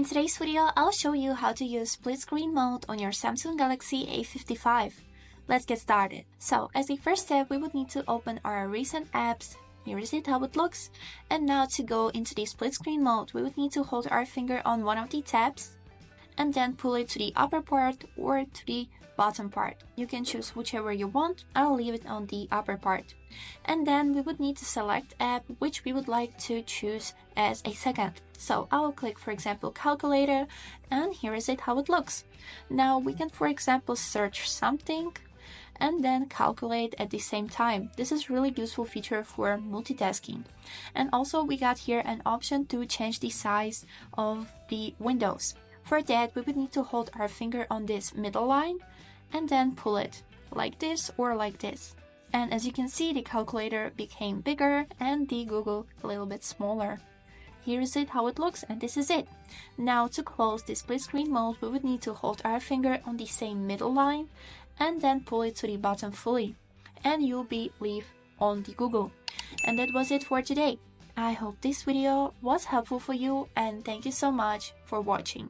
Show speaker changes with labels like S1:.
S1: In today's video, I'll show you how to use split screen mode on your Samsung Galaxy A55. Let's get started. So, as a first step, we would need to open our recent apps. Here is it, how it looks. And now to go into the split screen mode, we would need to hold our finger on one of the tabs and then pull it to the upper part or to the bottom part. You can choose whichever you want. I'll leave it on the upper part. And then we would need to select app which we would like to choose as a second. So I will click, for example, calculator, and here is it how it looks. Now we can, for example, search something and then calculate at the same time. This is a really useful feature for multitasking. And also we got here an option to change the size of the windows. For that, we would need to hold our finger on this middle line and then pull it like this or like this. And as you can see, the calculator became bigger and the Google a little bit smaller. Here is it how it looks, and this is it. Now to close the split screen mode, we would need to hold our finger on the same middle line and then pull it to the bottom fully. And you'll be leave on the Google. And that was it for today. I hope this video was helpful for you, and thank you so much for watching.